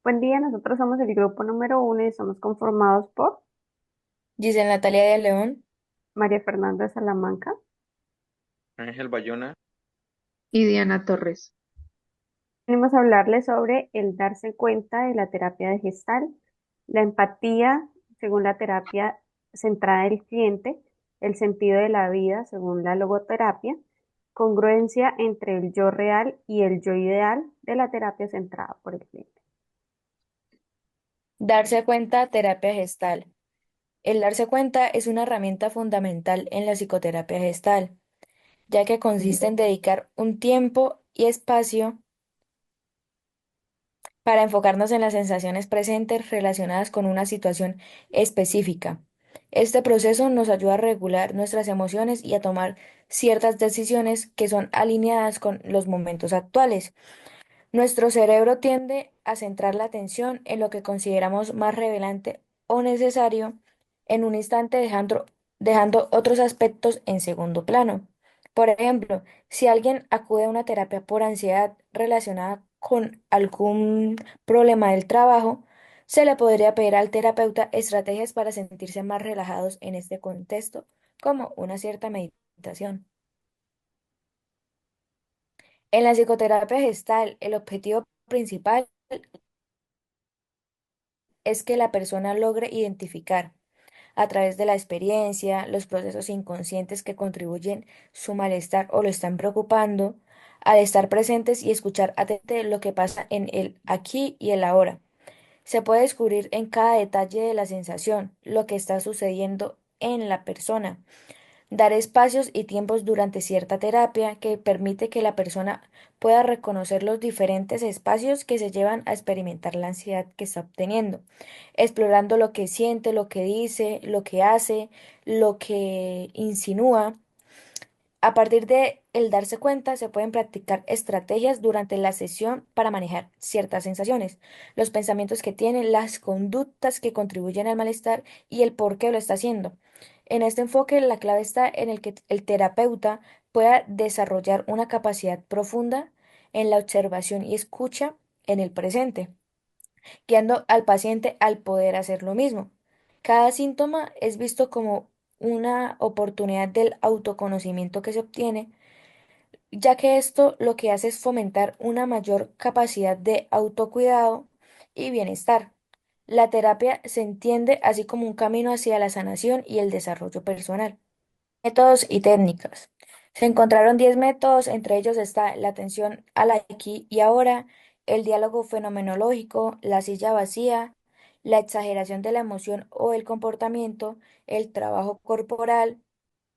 Buen día, nosotros somos el grupo número uno y somos conformados por Giselle Natalia de León. María Fernanda Salamanca. Ángel Bayona. Y Diana Torres. Venimos a hablarles sobre el darse cuenta de la terapia de Gestalt, la empatía según la terapia centrada en el cliente, el sentido de la vida según la logoterapia, congruencia entre el yo real y el yo ideal de la terapia centrada por el cliente. Darse cuenta, terapia gestal. El darse cuenta es una herramienta fundamental en la psicoterapia gestal, ya que consiste en dedicar un tiempo y espacio para enfocarnos en las sensaciones presentes relacionadas con una situación específica. Este proceso nos ayuda a regular nuestras emociones y a tomar ciertas decisiones que son alineadas con los momentos actuales. Nuestro cerebro tiende a centrar la atención en lo que consideramos más relevante o necesario en un instante, dejando otros aspectos en segundo plano. Por ejemplo, si alguien acude a una terapia por ansiedad relacionada con algún problema del trabajo, se le podría pedir al terapeuta estrategias para sentirse más relajados en este contexto, como una cierta meditación. En la psicoterapia gestal, el objetivo principal es que la persona logre identificar a través de la experiencia los procesos inconscientes que contribuyen su malestar o lo están preocupando, al estar presentes y escuchar atentamente lo que pasa en el aquí y el ahora. Se puede descubrir en cada detalle de la sensación lo que está sucediendo en la persona. Dar espacios y tiempos durante cierta terapia que permite que la persona pueda reconocer los diferentes espacios que se llevan a experimentar la ansiedad que está obteniendo, explorando lo que siente, lo que dice, lo que hace, lo que insinúa. A partir de el darse cuenta, se pueden practicar estrategias durante la sesión para manejar ciertas sensaciones, los pensamientos que tienen, las conductas que contribuyen al malestar y el por qué lo está haciendo. En este enfoque, la clave está en el que el terapeuta pueda desarrollar una capacidad profunda en la observación y escucha en el presente, guiando al paciente al poder hacer lo mismo. Cada síntoma es visto como una oportunidad del autoconocimiento que se obtiene, ya que esto lo que hace es fomentar una mayor capacidad de autocuidado y bienestar. La terapia se entiende así como un camino hacia la sanación y el desarrollo personal. Métodos y técnicas. Se encontraron 10 métodos, entre ellos está la atención al aquí y ahora, el diálogo fenomenológico, la silla vacía, la exageración de la emoción o el comportamiento, el trabajo corporal,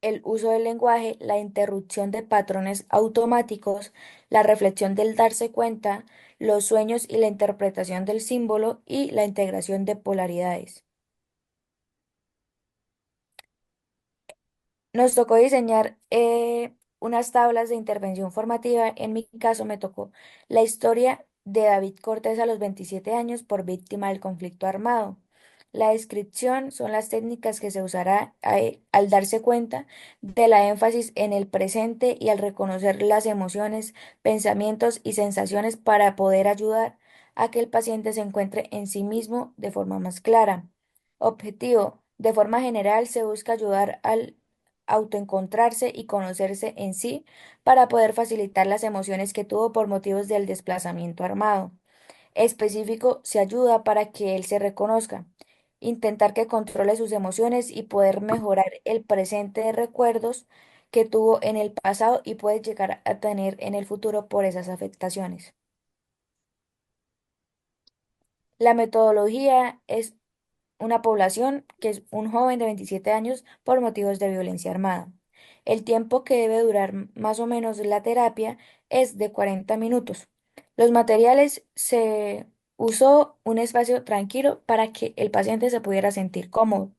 el uso del lenguaje, la interrupción de patrones automáticos, la reflexión del darse cuenta, los sueños y la interpretación del símbolo y la integración de polaridades. Nos tocó diseñar unas tablas de intervención formativa. En mi caso me tocó la historia de David Cortés a los 27 años por víctima del conflicto armado. La descripción son las técnicas que se usará al darse cuenta de la énfasis en el presente y al reconocer las emociones, pensamientos y sensaciones para poder ayudar a que el paciente se encuentre en sí mismo de forma más clara. Objetivo. De forma general, se busca ayudar al autoencontrarse y conocerse en sí para poder facilitar las emociones que tuvo por motivos del desplazamiento armado. Específico, se ayuda para que él se reconozca, intentar que controle sus emociones y poder mejorar el presente de recuerdos que tuvo en el pasado y puede llegar a tener en el futuro por esas afectaciones. La metodología es una población que es un joven de 27 años por motivos de violencia armada. El tiempo que debe durar más o menos la terapia es de 40 minutos. Los materiales se usó un espacio tranquilo para que el paciente se pudiera sentir cómodo.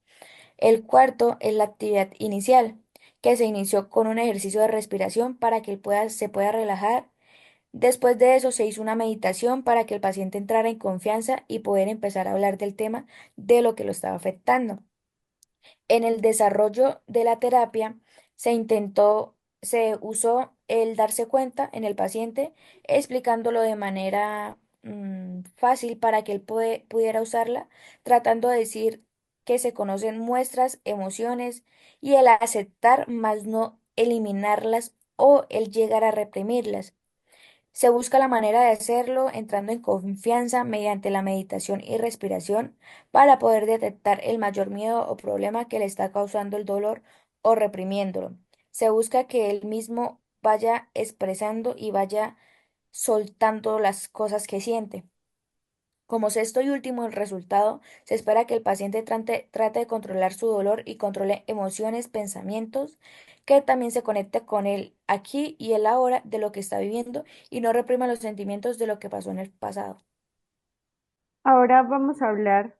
El cuarto es la actividad inicial, que se inició con un ejercicio de respiración para que se pueda relajar. Después de eso se hizo una meditación para que el paciente entrara en confianza y poder empezar a hablar del tema de lo que lo estaba afectando. En el desarrollo de la terapia se usó el darse cuenta en el paciente, explicándolo de manera fácil para que él pudiera usarla, tratando de decir que se conocen muestras, emociones y el aceptar, más no eliminarlas o el llegar a reprimirlas. Se busca la manera de hacerlo entrando en confianza mediante la meditación y respiración para poder detectar el mayor miedo o problema que le está causando el dolor o reprimiéndolo. Se busca que él mismo vaya expresando y vaya soltando las cosas que siente. Como sexto y último el resultado, se espera que el paciente trate de controlar su dolor y controle emociones, pensamientos, que también se conecte con el aquí y el ahora de lo que está viviendo y no reprima los sentimientos de lo que pasó en el pasado. Ahora vamos a hablar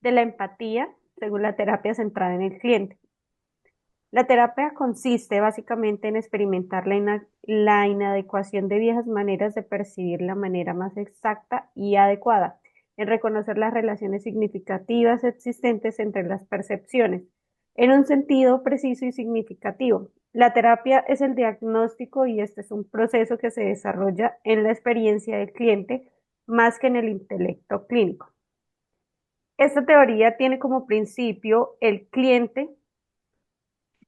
de la empatía según la terapia centrada en el cliente. La terapia consiste básicamente en experimentar la inadecuación de viejas maneras de percibir la manera más exacta y adecuada, en reconocer las relaciones significativas existentes entre las percepciones, en un sentido preciso y significativo. La terapia es el diagnóstico y este es un proceso que se desarrolla en la experiencia del cliente más que en el intelecto clínico. Esta teoría tiene como principio el cliente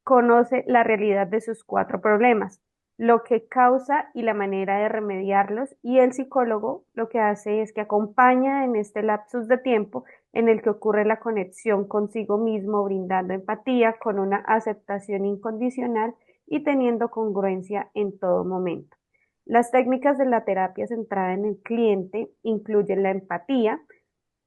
conoce la realidad de sus cuatro problemas, lo que causa y la manera de remediarlos, y el psicólogo lo que hace es que acompaña en este lapsus de tiempo en el que ocurre la conexión consigo mismo, brindando empatía con una aceptación incondicional y teniendo congruencia en todo momento. Las técnicas de la terapia centrada en el cliente incluyen la empatía,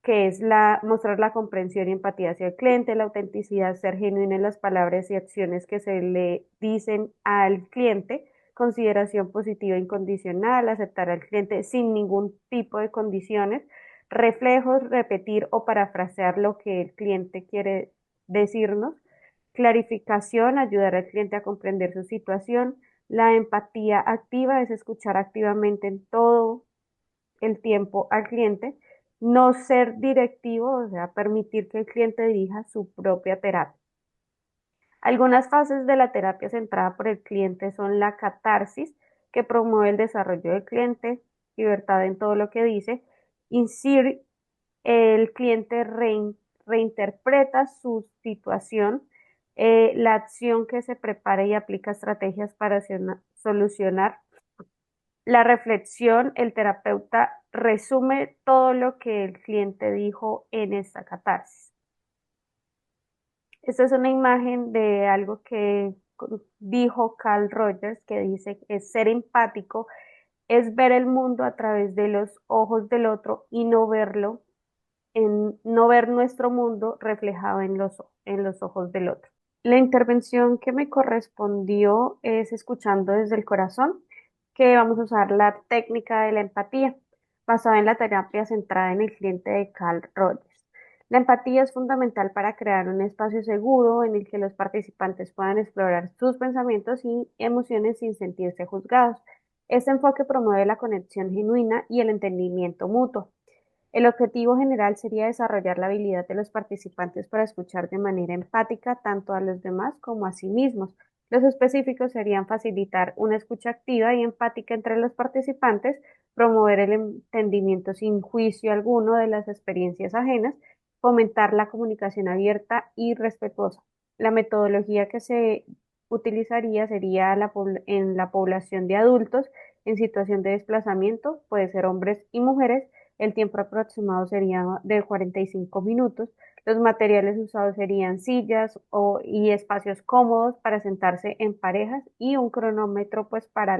que es mostrar la comprensión y empatía hacia el cliente, la autenticidad, ser genuino en las palabras y acciones que se le dicen al cliente, consideración positiva e incondicional, aceptar al cliente sin ningún tipo de condiciones, reflejos, repetir o parafrasear lo que el cliente quiere decirnos, clarificación, ayudar al cliente a comprender su situación, la empatía activa es escuchar activamente en todo el tiempo al cliente, no ser directivo, o sea, permitir que el cliente dirija su propia terapia. Algunas fases de la terapia centrada por el cliente son la catarsis, que promueve el desarrollo del cliente, libertad en todo lo que dice, INSIR, el cliente reinterpreta su situación, la acción que se prepara y aplica estrategias para solucionar la reflexión, el terapeuta resume todo lo que el cliente dijo en esta catarsis. Esta es una imagen de algo que dijo Carl Rogers, que dice que ser empático es ver el mundo a través de los ojos del otro y no ver nuestro mundo reflejado en los ojos del otro. La intervención que me correspondió es escuchando desde el corazón, que vamos a usar la técnica de la empatía, basada en la terapia centrada en el cliente de Carl Rogers. La empatía es fundamental para crear un espacio seguro en el que los participantes puedan explorar sus pensamientos y emociones sin sentirse juzgados. Este enfoque promueve la conexión genuina y el entendimiento mutuo. El objetivo general sería desarrollar la habilidad de los participantes para escuchar de manera empática tanto a los demás como a sí mismos. Los específicos serían facilitar una escucha activa y empática entre los participantes, promover el entendimiento sin juicio alguno de las experiencias ajenas, fomentar la comunicación abierta y respetuosa. La metodología que se utilizaría sería en la población de adultos en situación de desplazamiento, puede ser hombres y mujeres. El tiempo aproximado sería de 45 minutos. Los materiales usados serían y espacios cómodos para sentarse en parejas y un cronómetro pues para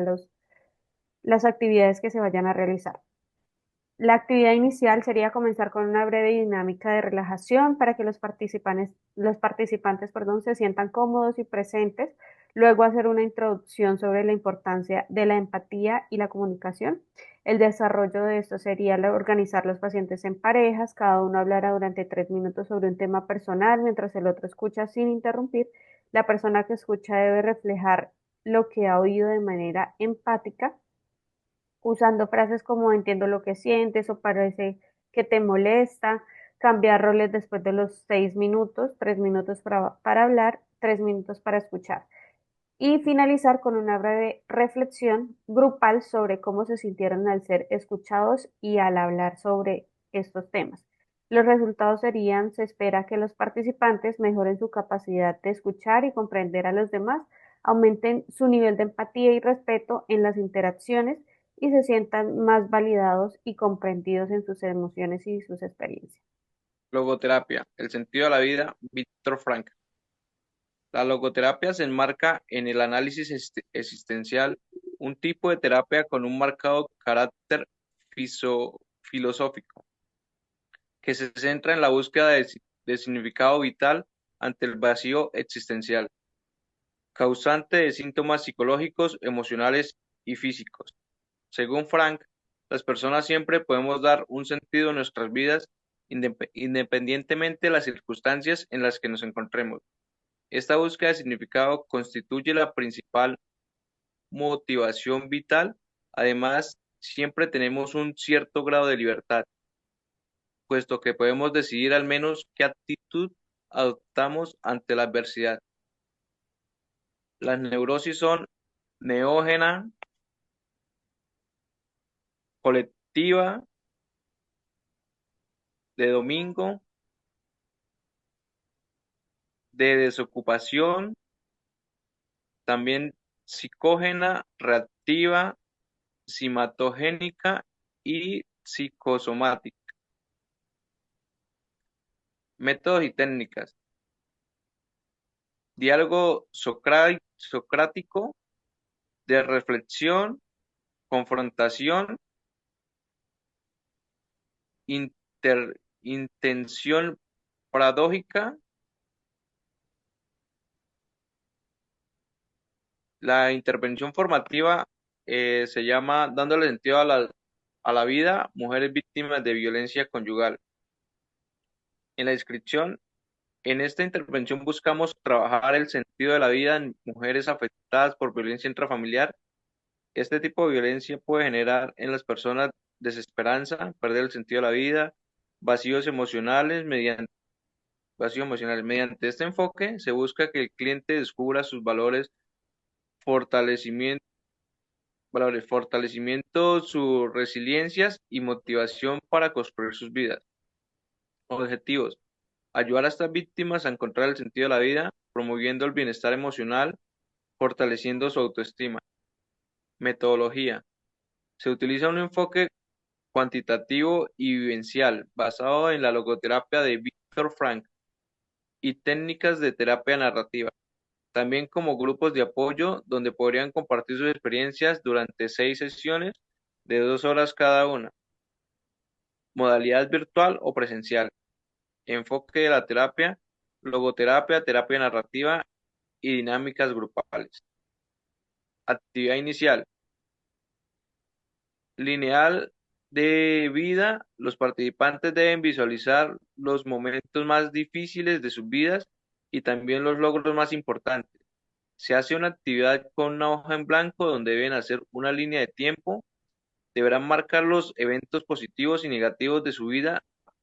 las actividades que se vayan a realizar. La actividad inicial sería comenzar con una breve dinámica de relajación para que los participantes, perdón, se sientan cómodos y presentes. Luego hacer una introducción sobre la importancia de la empatía y la comunicación. El desarrollo de esto sería organizar los pacientes en parejas, cada uno hablará durante 3 minutos sobre un tema personal mientras el otro escucha sin interrumpir. La persona que escucha debe reflejar lo que ha oído de manera empática usando frases como entiendo lo que sientes o parece que te molesta, cambiar roles después de los 6 minutos, 3 minutos para hablar, 3 minutos para escuchar. y finalizar con una breve reflexión grupal sobre cómo se sintieron al ser escuchados y al hablar sobre estos temas. Los resultados serían: se espera que los participantes mejoren su capacidad de escuchar y comprender a los demás, aumenten su nivel de empatía y respeto en las interacciones y se sientan más validados y comprendidos en sus emociones y sus experiencias. Logoterapia, el sentido de la vida, Víctor Frank. La logoterapia se enmarca en el análisis existencial, un tipo de terapia con un marcado carácter filosófico, que se centra en la búsqueda de significado vital ante el vacío existencial, causante de síntomas psicológicos, emocionales y físicos. Según Frank, las personas siempre podemos dar un sentido a nuestras vidas independientemente de las circunstancias en las que nos encontremos. Esta búsqueda de significado constituye la principal motivación vital. Además, siempre tenemos un cierto grado de libertad, puesto que podemos decidir al menos qué actitud adoptamos ante la adversidad. Las neurosis son neógena, colectiva, de domingo, de desocupación, también psicógena, reactiva, simatogénica y psicosomática. Métodos y técnicas. Diálogo socrático, de reflexión, confrontación, intención paradójica. La intervención formativa se llama Dándole sentido a la vida, mujeres víctimas de violencia conyugal. En la descripción, en esta intervención buscamos trabajar el sentido de la vida en mujeres afectadas por violencia intrafamiliar. Este tipo de violencia puede generar en las personas desesperanza, perder el sentido de la vida, vacíos emocionales. Mediante este enfoque se busca que el cliente descubra sus fortalecimiento, fortalecimiento, sus resiliencias y motivación para construir sus vidas. Objetivos: ayudar a estas víctimas a encontrar el sentido de la vida, promoviendo el bienestar emocional, fortaleciendo su autoestima. Metodología: se utiliza un enfoque cuantitativo y vivencial basado en la logoterapia de Viktor Frankl y técnicas de terapia narrativa, también como grupos de apoyo donde podrían compartir sus experiencias durante 6 sesiones de 2 horas cada una. Modalidad virtual o presencial. Enfoque de la terapia: logoterapia, terapia narrativa y dinámicas grupales. Actividad inicial: lineal de vida. Los participantes deben visualizar los momentos más difíciles de sus vidas y también los logros más importantes. Se hace una actividad con una hoja en blanco donde deben hacer una línea de tiempo. Deberán marcar los eventos positivos y negativos de su vida,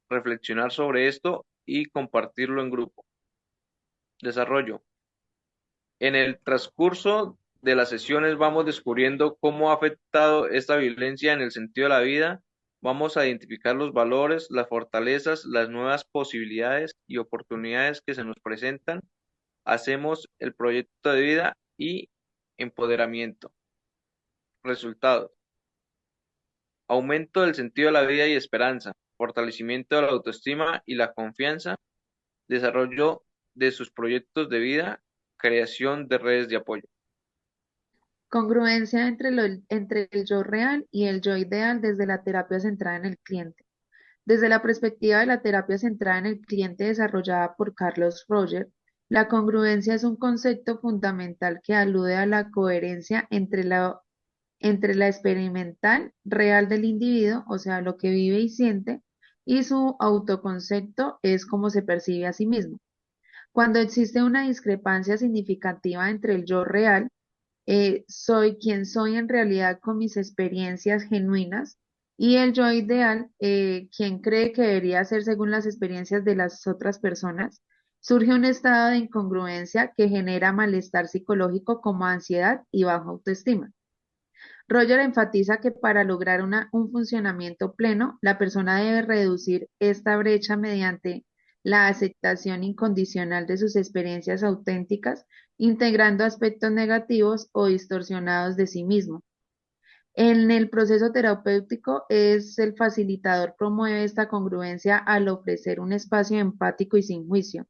reflexionar sobre esto y compartirlo en grupo. Desarrollo: en el transcurso de las sesiones vamos descubriendo cómo ha afectado esta violencia en el sentido de la vida. Vamos a identificar los valores, las fortalezas, las nuevas posibilidades y oportunidades que se nos presentan. Hacemos el proyecto de vida y empoderamiento. Resultados: aumento del sentido de la vida y esperanza, fortalecimiento de la autoestima y la confianza, desarrollo de sus proyectos de vida, creación de redes de apoyo. Congruencia entre el yo real y el yo ideal desde la terapia centrada en el cliente. Desde la perspectiva de la terapia centrada en el cliente desarrollada por Carlos Roger, la congruencia es un concepto fundamental que alude a la coherencia entre la experimental real del individuo, o sea, lo que vive y siente, y su autoconcepto es cómo se percibe a sí mismo. Cuando existe una discrepancia significativa entre el yo real, soy quien soy en realidad con mis experiencias genuinas, y el yo ideal, quien cree que debería ser según las experiencias de las otras personas, Surge un estado de incongruencia que genera malestar psicológico como ansiedad y baja autoestima. Roger enfatiza que para lograr un funcionamiento pleno, la persona debe reducir esta brecha mediante la aceptación incondicional de sus experiencias auténticas, integrando aspectos negativos o distorsionados de sí mismo. En el proceso terapéutico es el facilitador promueve esta congruencia al ofrecer un espacio empático y sin juicio,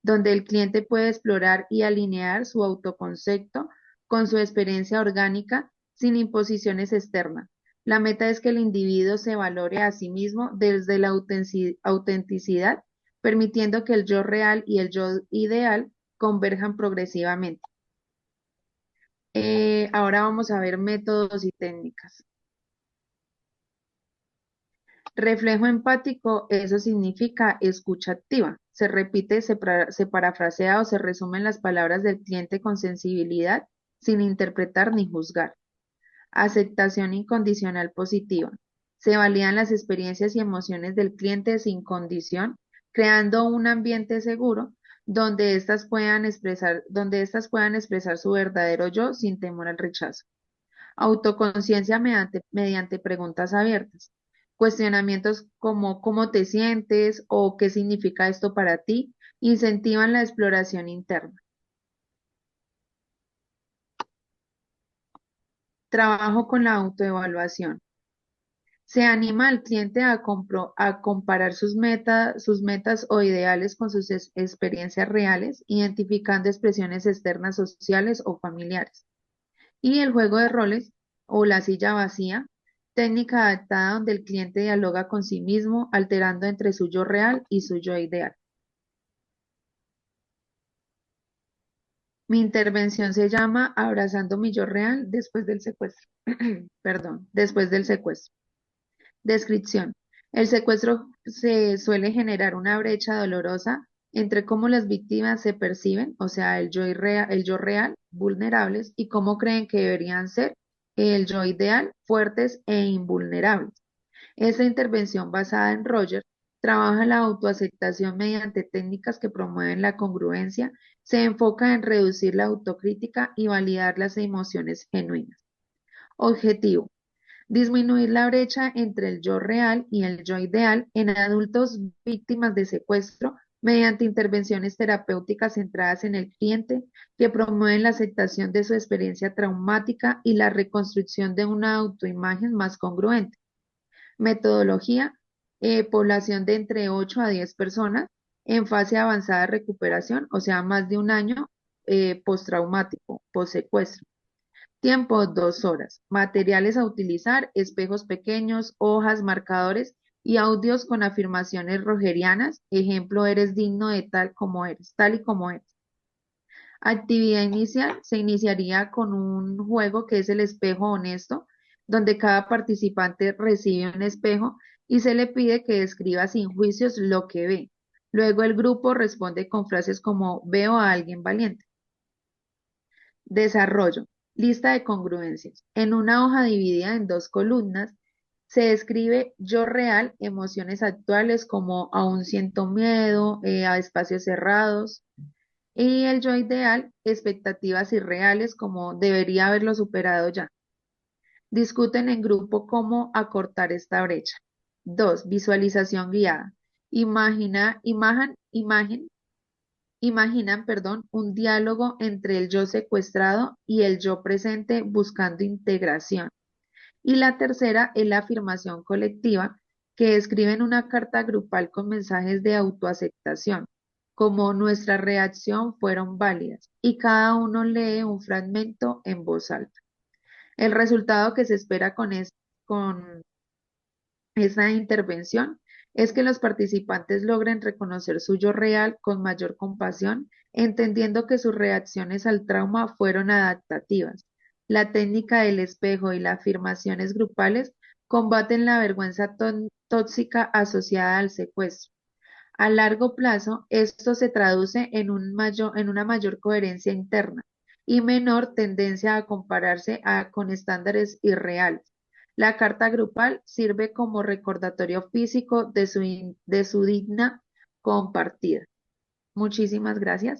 donde el cliente puede explorar y alinear su autoconcepto con su experiencia orgánica sin imposiciones externas. La meta es que el individuo se valore a sí mismo desde la autenticidad, permitiendo que el yo real y el yo ideal converjan progresivamente. Ahora vamos a ver métodos y técnicas. Reflejo empático, eso significa escucha activa. Se repite, se parafrasea o se resumen las palabras del cliente con sensibilidad, sin interpretar ni juzgar. Aceptación incondicional positiva. Se validan las experiencias y emociones del cliente sin condición, creando un ambiente seguro donde éstas puedan expresar su verdadero yo sin temor al rechazo. Autoconciencia mediante preguntas abiertas. Cuestionamientos como ¿cómo te sientes? O ¿qué significa esto para ti? Incentivan la exploración interna. Trabajo con la autoevaluación. Se anima al cliente a comparar sus metas o ideales con sus experiencias reales, identificando expresiones externas sociales o familiares. Y el juego de roles o la silla vacía, técnica adaptada donde el cliente dialoga con sí mismo, alterando entre su yo real y su yo ideal. Mi intervención se llama Abrazando mi yo real después del secuestro. Perdón, después del secuestro. Descripción. El secuestro se suele generar una brecha dolorosa entre cómo las víctimas se perciben, o sea, el yo real, vulnerables, y cómo creen que deberían ser el yo ideal, fuertes e invulnerables. Esta intervención basada en Roger trabaja la autoaceptación mediante técnicas que promueven la congruencia, se enfoca en reducir la autocrítica y validar las emociones genuinas. Objetivo. Disminuir la brecha entre el yo real y el yo ideal en adultos víctimas de secuestro mediante intervenciones terapéuticas centradas en el cliente que promueven la aceptación de su experiencia traumática y la reconstrucción de una autoimagen más congruente. Metodología, población de entre 8 a 10 personas en fase avanzada de recuperación, o sea, más de un año postraumático, post-secuestro. Tiempo, 2 horas. Materiales a utilizar, espejos pequeños, hojas, marcadores y audios con afirmaciones rogerianas. Ejemplo, eres digno de tal como eres, tal y como eres. Actividad inicial se iniciaría con un juego que es el espejo honesto, donde cada participante recibe un espejo y se le pide que describa sin juicios lo que ve. Luego el grupo responde con frases como veo a alguien valiente. Desarrollo. Lista de congruencias. En una hoja dividida en 2 columnas, se describe yo real, emociones actuales como aún siento miedo, a espacios cerrados, y el yo ideal, expectativas irreales como debería haberlo superado ya. Discuten en grupo cómo acortar esta brecha. 2. Visualización guiada. Imagina, imagen, imagen Imaginan, perdón, un diálogo entre el yo secuestrado y el yo presente buscando integración. Y la tercera es la afirmación colectiva, que escriben una carta grupal con mensajes de autoaceptación, como nuestra reacción fueron válidas, y cada uno lee un fragmento en voz alta. El resultado que se espera con esa intervención es que los participantes logren reconocer su yo real con mayor compasión, entendiendo que sus reacciones al trauma fueron adaptativas. La técnica del espejo y las afirmaciones grupales combaten la vergüenza tóxica asociada al secuestro. A largo plazo, esto se traduce en una mayor coherencia interna y menor tendencia a compararse con estándares irreales. La carta grupal sirve como recordatorio físico de su digna compartida. Muchísimas gracias.